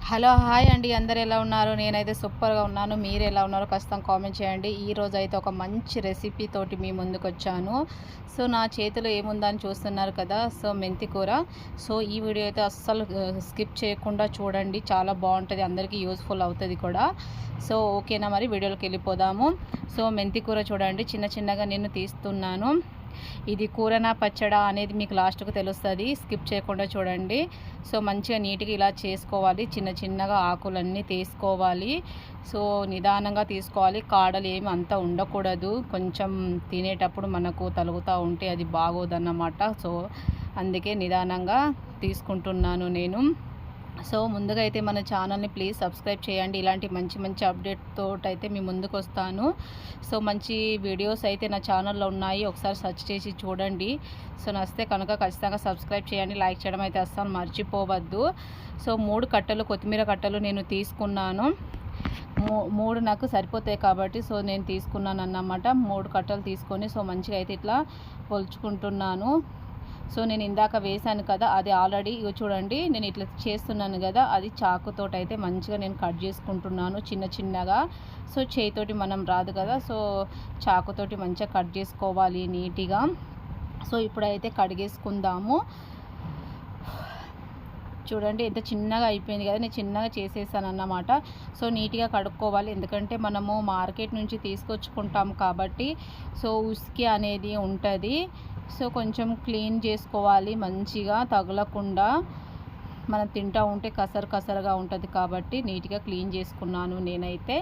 Hello hi అండి, అందరు ఎలా ఉన్నారు? నేనైతే సూపర్గా ఉన్నాను. మీరు ఎలా ఉన్నారో ఖచ్చితంగా కామెంట్ చేయండి. ఈరోజు అయితే ఒక మంచి రెసిపీ తోటి మీ ముందుకు వచ్చాను. సో నా చేతిలో ఏముందని చూస్తున్నారు కదా, సో మెంతి కూర. సో ఈ వీడియో అయితే అస్సలు స్కిప్ చేయకుండా చూడండి, చాలా బాగుంటుంది, అందరికీ యూస్ఫుల్ అవుతుంది కూడా. సో ఓకేనా, మరి వీడియోలోకి వెళ్ళిపోదాము. సో మెంతి కూర చూడండి, చిన్న చిన్నగా నేను తీస్తున్నాను. ఇది కూరనా పచ్చడా అనేది మీకు లాస్ట్కు తెలుస్తుంది, స్కిప్ చేయకుండా చూడండి. సో మంచిగా నీట్గా ఇలా చేసుకోవాలి, చిన్న చిన్నగా ఆకులన్నీ తీసుకోవాలి. సో నిదానంగా తీసుకోవాలి, కాడలు ఏమి అంత ఉండకూడదు. కొంచెం తినేటప్పుడు మనకు తలుగుతూ ఉంటే అది బాగోదన్నమాట. సో అందుకే నిదానంగా తీసుకుంటున్నాను నేను. సో ముందుగా అయితే మన ఛానల్ని ప్లీజ్ సబ్స్క్రైబ్ చేయండి. ఇలాంటి మంచి మంచి అప్డేట్ తోటి అయితే మీ ముందుకు వస్తాను. సో మంచి వీడియోస్ అయితే నా ఛానల్లో ఉన్నాయి, ఒకసారి సెర్చ్ చేసి చూడండి. సో నచ్చితే కనుక ఖచ్చితంగా సబ్స్క్రైబ్ చేయండి, లైక్ చేయడం అయితే అస్సలు మర్చిపోవద్దు. సో 3 కట్టలు కొత్తిమీర కట్టలు నేను తీసుకున్నాను. 3 నాకు సరిపోతాయి కాబట్టి సో నేను తీసుకున్నాను అన్నమాట. 3 కట్టలు తీసుకొని సో మంచిగా అయితే ఇట్లా పొలుచుకుంటున్నాను. సో నేను ఇందాక వేసాను కదా, అది ఆల్రెడీ చూడండి నేను ఇట్లా చేస్తున్నాను కదా, అది చాకుతోటి అయితే మంచిగా నేను కట్ చేసుకుంటున్నాను చిన్న చిన్నగా. సో చేయితోటి మనం రాదు కదా, సో చాకుతోటి మంచిగా కట్ చేసుకోవాలి నీట్గా. సో ఇప్పుడైతే కడిగేసుకుందాము. చూడండి ఎంత చిన్నగా అయిపోయింది కదా, నేను చిన్నగా చేసేసాను అన్నమాట. సో నీట్గా కడుక్కోవాలి, ఎందుకంటే మనము మార్కెట్ నుంచి తీసుకొచ్చుకుంటాం కాబట్టి సో ఉసికి అనేది ఉంటుంది. సో కొంచెం క్లీన్ చేసుకోవాలి మంచిగా, తగలకుండా. మనం తింటూ ఉంటే కసరు కసరుగా ఉంటుంది కాబట్టి నీట్గా క్లీన్ చేసుకున్నాను నేనైతే.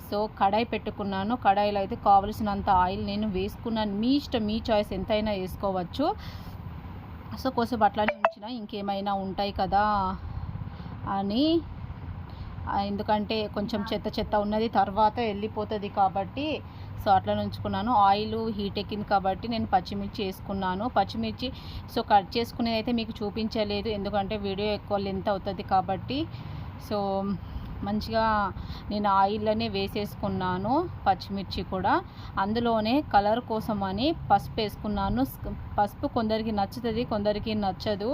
సో కడాయి పెట్టుకున్నాను, కడాయిలో అయితే కావలసినంత ఆయిల్ నేను వేసుకున్నాను. మీ ఇష్టం, మీ చాయిస్, ఎంతైనా వేసుకోవచ్చు. సో కోసేపు అట్లానే ఉంచిన, ఇంకేమైనా ఉంటాయి కదా అని, ఎందుకంటే కొంచెం చెత్త చెత్త ఉన్నది తర్వాత వెళ్ళిపోతుంది కాబట్టి సో అట్లా ఉంచుకున్నాను. ఆయిల్ హీట్ ఎక్కింది కాబట్టి నేను పచ్చిమిర్చి వేసుకున్నాను. పచ్చిమిర్చి సో కట్ చేసుకునేది అయితే మీకు చూపించలేదు, ఎందుకంటే వీడియో ఎక్కువ లెంత్ అవుతుంది కాబట్టి. సో మంచిగా నేను ఆయిల్లోనే వేసేసుకున్నాను పచ్చిమిర్చి కూడా. అందులోనే కలర్ కోసం అని పసుపు వేసుకున్నాను. పసుపు కొందరికి నచ్చుతుంది, కొందరికి నచ్చదు,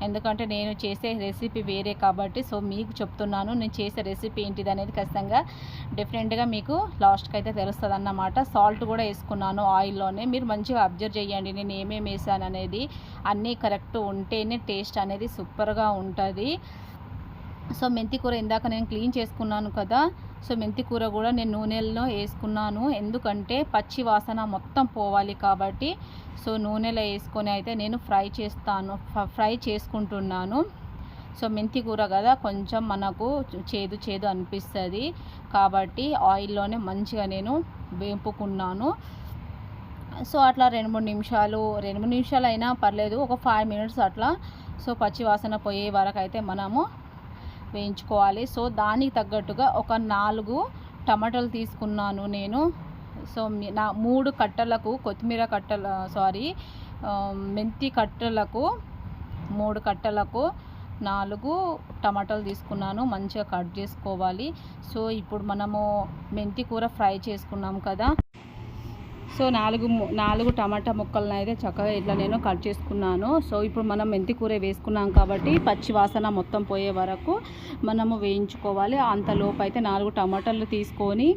ఎందుకంటే నేను చేసే రెసిపీ వేరే కాబట్టి. సో మీకు చెప్తున్నాను, నేను చేసే రెసిపీ ఏంటిది అనేది ఖచ్చితంగా డిఫరెంట్గా మీకు లాస్ట్కి అయితే తెలుస్తుంది అన్నమాట. సాల్ట్ కూడా వేసుకున్నాను ఆయిల్లోనే. మీరు మంచిగా అబ్జర్వ్ చేయండి నేను ఏమేమి వేసాను అనేది, అన్నీ కరెక్ట్ ఉంటేనే టేస్ట్ అనేది సూపర్గా ఉంటుంది. సో మెంతి కూర ఇందాక నేను క్లీన్ చేసుకున్నాను కదా, సో మెంతి కూర కూడా నేను నూనెలో వేసుకున్నాను, ఎందుకంటే పచ్చి వాసన మొత్తం పోవాలి కాబట్టి. సో నూనెలో వేసుకొని అయితే నేను ఫ్రై చేసుకుంటున్నాను. సో మెంతి కూర కదా, కొంచెం మనకు చేదు చేదు అనిపిస్తుంది కాబట్టి ఆయిల్లోనే మంచిగా నేను వేపుకున్నాను. సో అట్లా 2-3 నిమిషాలు అయినా పర్లేదు, ఒక 5 మినిట్స్ అట్లా. సో పచ్చి వాసన పోయే వరకు అయితే మనము వేయించుకోవాలి. సో దానికి తగ్గట్టుగా ఒక 4 టమాటాలు తీసుకున్నాను నేను. సో నా 3 కట్టలకు మెంతి కట్టలకు 3 కట్టలకు 4 టమాటాలు తీసుకున్నాను, మంచిగా కట్ చేసుకోవాలి. సో ఇప్పుడు మనము మెంతి కూర ఫ్రై చేసుకున్నాం కదా, సో 4 టమాటా ముక్కలను అయితే చక్కగా ఇట్లా నేను కట్ చేసుకున్నాను. సో ఇప్పుడు మనం మెంతి కూర వేసుకున్నాం కాబట్టి పచ్చి వాసన మొత్తం పోయే వరకు మనము వేయించుకోవాలి. అంతలోపు అయితే 4 టమాటాలు తీసుకొని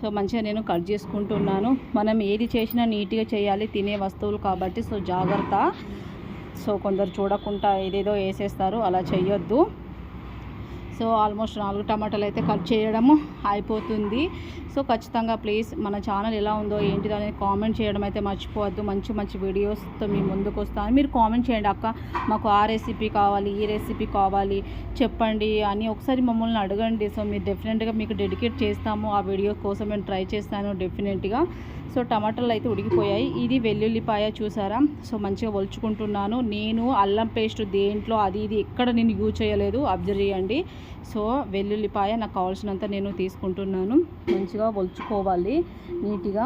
సో మంచిగా నేను కట్ చేసుకుంటున్నాను. మనం ఏది చేసినా నీట్గా చేయాలి, తినే వస్తువులు కాబట్టి సో జాగ్రత్త. సో కొందరు చూడకుండా ఏదేదో వేసేస్తారు, అలా చేయొద్దు. సో ఆల్మోస్ట్ 4 టమాటాలు అయితే కట్ చేయడము అయిపోతుంది. సో ఖచ్చితంగా ప్లీజ్ మన ఛానల్ ఎలా ఉందో ఏంటిదో అనేది కామెంట్ చేయడం అయితే మర్చిపోవద్దు. మంచి మంచి వీడియోస్తో మీ ముందుకు వస్తాను. మీరు కామెంట్ చేయండి, అక్క మాకు ఆ రెసిపీ కావాలి, ఈ రెసిపీ కావాలి చెప్పండి అని ఒకసారి మమ్మల్ని అడగండి. సో మీరు డెఫినెట్గా మీకు డెడికేట్ చేస్తాము, ఆ వీడియో కోసం నేను ట్రై చేస్తాను డెఫినెట్గా. సో టమాటాలు అయితే ఉడికిపోయాయి. ఇది వెల్లుల్లిపాయ చూసారా, సో మంచిగా ఒలుచుకుంటున్నాను నేను. అల్లం పేస్ట్ దేంట్లో అది ఇది ఎక్కడ నేను యూజ్ చేయలేదు, అబ్జర్వ్ చేయండి. సో వెల్లుల్లిపాయ నాకు కావాల్సినంత నేను తీసుకుంటున్నాను, మంచిగా ఒలుచుకోవాలి నీట్గా.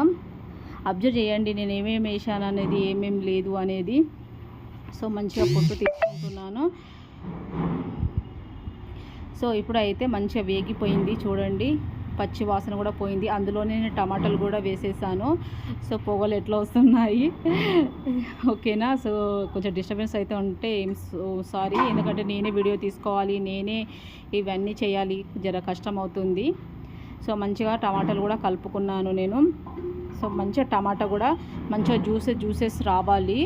అబ్జర్వ్ చేయండి నేను ఏమేమి వేసాను అనేది, ఏమేమి లేదు అనేది. సో మంచిగా పొట్టు తీసుకుంటున్నాను. సో ఇప్పుడైతే మంచిగా వేగిపోయింది చూడండి. పచ్చి వాసన కూడా పోయింది. అందులోనే నేను టమాటాలు కూడా వేసేసాను. సో పొగలు ఎట్లా వస్తున్నాయి ఓకేనా. సో కొంచెం డిస్టర్బెన్స్ అయితే ఉంటే సారీ, ఎందుకంటే నేనే వీడియో తీసుకోవాలి, నేనే ఇవన్నీ చేయాలి, జర కష్టం అవుతుంది. సో మంచిగా టమాటాలు కూడా కలుపుకున్నాను నేను. సో మంచిగా టమాటా కూడా మంచిగా జ్యూసెస్ రావాలి.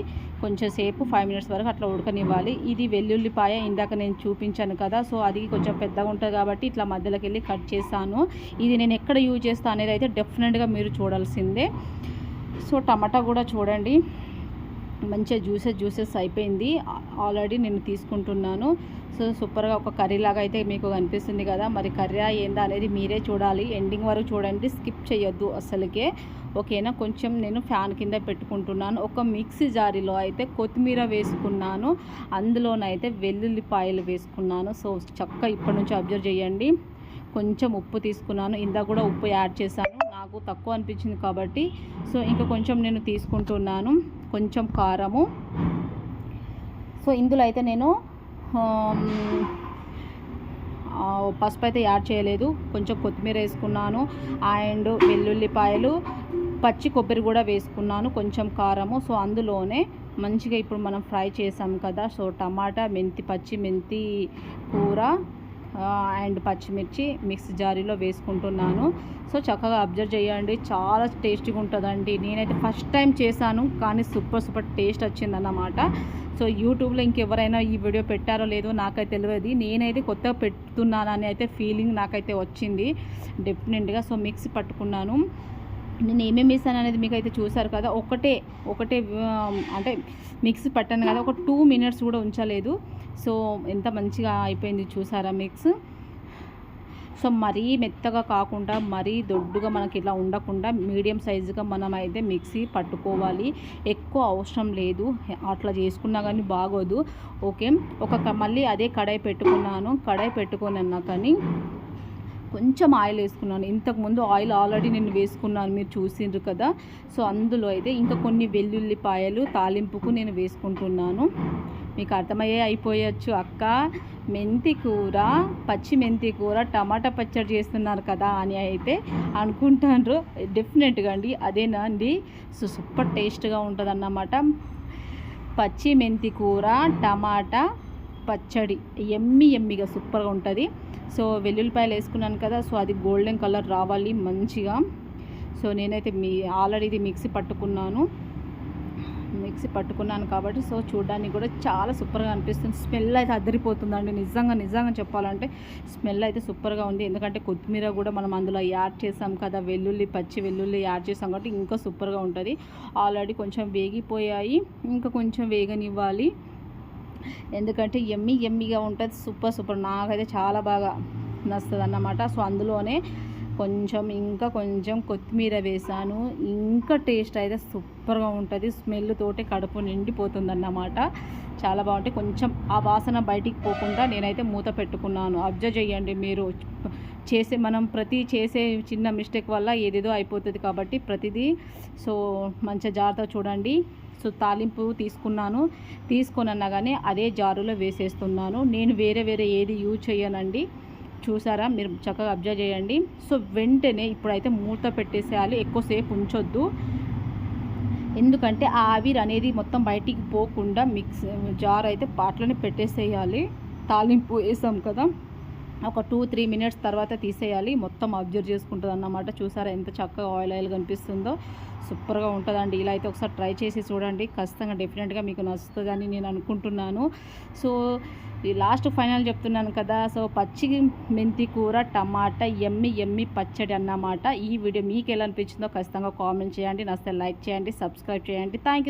కొంచెం సేపు 5 మినిట్స్ వరకు అట్లా ఉడకనివ్వాలి. ఇది వెల్లుల్లిపాయ ఇందాక నేను చూపించాను కదా, సో అది కొంచెం పెద్దగా ఉంటుంది కాబట్టి ఇట్లా మధ్యలోకి వెళ్ళి కట్ చేశాను. ఇది నేను ఎక్కడ యూజ్ చేస్తాను అనేది అయితే డెఫినెట్గా మీరు చూడాల్సిందే. సో టమాటా కూడా చూడండి మంచిగా జ్యూసెస్ అయిపోయింది. ఆల్రెడీ నేను తీసుకుంటున్నాను. సో సూపర్గా ఒక కర్రీ లాగా అయితే మీకు కనిపిస్తుంది కదా, మరి కర్రీ ఏందా అనేది మీరే చూడాలి. ఎండింగ్ వరకు చూడండి, స్కిప్ చేయొద్దు అసలుకే, ఓకేనా. కొంచెం నేను ఫ్యాన్ కింద పెట్టుకుంటున్నాను. ఒక మిక్సీ జారీలో అయితే కొత్తిమీర వేసుకున్నాను, అందులోనైతే వెల్లుల్లిపాయలు వేసుకున్నాను. సో చక్కగా ఇప్పటి నుంచి అబ్జర్వ్ చేయండి. కొంచెం ఉప్పు తీసుకున్నాను, ఇందాక కూడా ఉప్పు యాడ్ చేశాను, నాకు తక్కువ అనిపించింది కాబట్టి. సో ఇంకా కొంచెం నేను తీసుకుంటున్నాను, కొంచెం కారము. సో ఇందులో అయితే నేను పసుపు అయితే యాడ్ చేయలేదు, కొంచెం కొత్తిమీర వేసుకున్నాను అండ్ వెల్లుల్లిపాయలు, పచ్చి కొబ్బరి కూడా వేసుకున్నాను, కొంచెం కారము. సో అందులోనే మంచిగా ఇప్పుడు మనం ఫ్రై చేసాం కదా, సో టమాటా పచ్చి మెంతి కూర అండ్ పచ్చిమిర్చి మిక్సీ జారీలో వేసుకుంటున్నాను. సో చక్కగా అబ్జర్వ్ చేయండి, చాలా టేస్టీగా ఉంటుందండి. నేనైతే ఫస్ట్ టైం చేశాను కానీ సూపర్ టేస్ట్ వచ్చిందన్నమాట. సో యూట్యూబ్లో ఇంకెవరైనా ఈ వీడియో పెట్టారో లేదో నాకైతే తెలియదు, నేనైతే కొత్తగా పెడుతున్నానని అయితే ఫీలింగ్ నాకైతే వచ్చింది డెఫినెట్గా. సో మిక్సీ పట్టుకున్నాను, నేను ఏమేమి వేసాను అనేది మీకు అయితే చూసారు కదా. ఒకటే అంటే మిక్సీ పట్టాను కదా, ఒక 2 మినిట్స్ కూడా ఉంచలేదు. సో ఎంత మంచిగా అయిపోయింది చూసారా మిక్స్. సో మరీ మెత్తగా కాకుండా మరీ దొడ్డుగా మనకి ఇలా ఉండకుండా మీడియం సైజుగా మనం అయితే మిక్సీ పట్టుకోవాలి, ఎక్కువ అవసరం లేదు, అట్లా చేసుకున్నా కానీ బాగోదు. ఓకే, మళ్ళీ అదే కడాయి పెట్టుకున్నాను కానీ కొంచెం ఆయిల్ వేసుకున్నాను. ఇంతకుముందు ఆయిల్ ఆల్రెడీ నేను వేసుకున్నాను, మీరు చూసిండ్రు కదా. సో అందులో అయితే ఇంకా కొన్ని వెల్లుల్లిపాయలు తాలింపుకు నేను వేసుకుంటున్నాను. మీకు అయిపోయచ్చు, అక్క మెంతి కూర, పచ్చి మెంతి కూర టమాటా పచ్చడి చేస్తున్నారు కదా అని అయితే అనుకుంటారు. డెఫినెట్గా అండి అదేనా అండి. సో సూపర్ టేస్ట్గా ఉంటుంది అన్నమాట. పచ్చి మెంతి కూర టమాటా పచ్చడి ఎమ్మిగా సూపర్గా ఉంటుంది. సో వెల్లుల్లిపాయలు వేసుకున్నాను కదా, సో అది గోల్డెన్ కలర్ రావాలి మంచిగా. సో నేనైతే ఆల్రెడీ ఇది మిక్సీ పట్టుకున్నాను కాబట్టి సో చూడడానికి కూడా చాలా సూపర్గా అనిపిస్తుంది. స్మెల్ అయితే అద్దరిపోతుందండి, నిజంగా చెప్పాలంటే స్మెల్ అయితే సూపర్గా ఉంది. ఎందుకంటే కొత్తిమీర కూడా మనం అందులో యాడ్ చేసాం కదా, పచ్చి వెల్లుల్లి యాడ్ చేసాం కాబట్టి ఇంకా సూపర్గా ఉంటుంది. ఆల్రెడీ కొంచెం వేగిపోయాయి, ఇంకా కొంచెం వేగనివ్వాలి, ఎందుకంటే ఎమ్మిగా ఉంటుంది. సూపర్ నాకైతే చాలా బాగా నచ్చుతుంది అన్నమాట. సో అందులోనే కొంచెం కొత్తిమీర వేసాను, ఇంకా టేస్ట్ అయితే సూపర్గా ఉంటుంది. స్మెల్ తోటి కడుపు నిండిపోతుంది అన్నమాట, చాలా బాగుంటుంది. కొంచెం ఆ వాసన బయటికి పోకుండా నేనైతే మూత పెట్టుకున్నాను. అబ్జర్వ్ చేయండి మీరు, మనం చేసే చిన్న మిస్టేక్ వల్ల ఏదేదో అయిపోతుంది కాబట్టి ప్రతిదీ సో మంచిగా జాగ్రత్తగా చూడండి. సో తాలింపు తీసుకున్నా కానీ అదే జారులో వేసేస్తున్నాను. నేను వేరే ఏది యూజ్ చేయనండి, చూసారా మీరు చక్కగా అబ్జర్వ్ చేయండి. సో వెంటనే ఇప్పుడైతే మూత పెట్టేసేయాలి, ఎక్కువసేపు ఉంచొద్దు, ఎందుకంటే ఆ ఆవిరి అనేది మొత్తం బయటికి పోకుండా జార్ అయితే పాటలోనే పెట్టేసేయాలి. తాలింపు వేసాం కదా, ఒక 2-3 మినిట్స్ తర్వాత తీసేయాలి. మొత్తం అబ్జర్వ్ చేసుకుంటుంది అన్నమాట. చూసారా ఎంత చక్కగా ఆయిల్ కనిపిస్తుందో, సూపర్గా ఉంటుందండి. ఇలా అయితే ఒకసారి ట్రై చేసి చూడండి, ఖచ్చితంగా డెఫినెట్గా మీకు నచ్చుతుందని నేను అనుకుంటున్నాను. సో లాస్ట్ ఫైనల్ చెప్తున్నాను కదా, సో పచ్చి మెంతి కూర టమాటా ఎమ్మి పచ్చడి అన్నమాట. ఈ వీడియో మీకు ఎలా అనిపించిందో ఖచ్చితంగా కామెంట్ చేయండి, నచ్చితే లైక్ చేయండి, సబ్స్క్రైబ్ చేయండి. Thank you.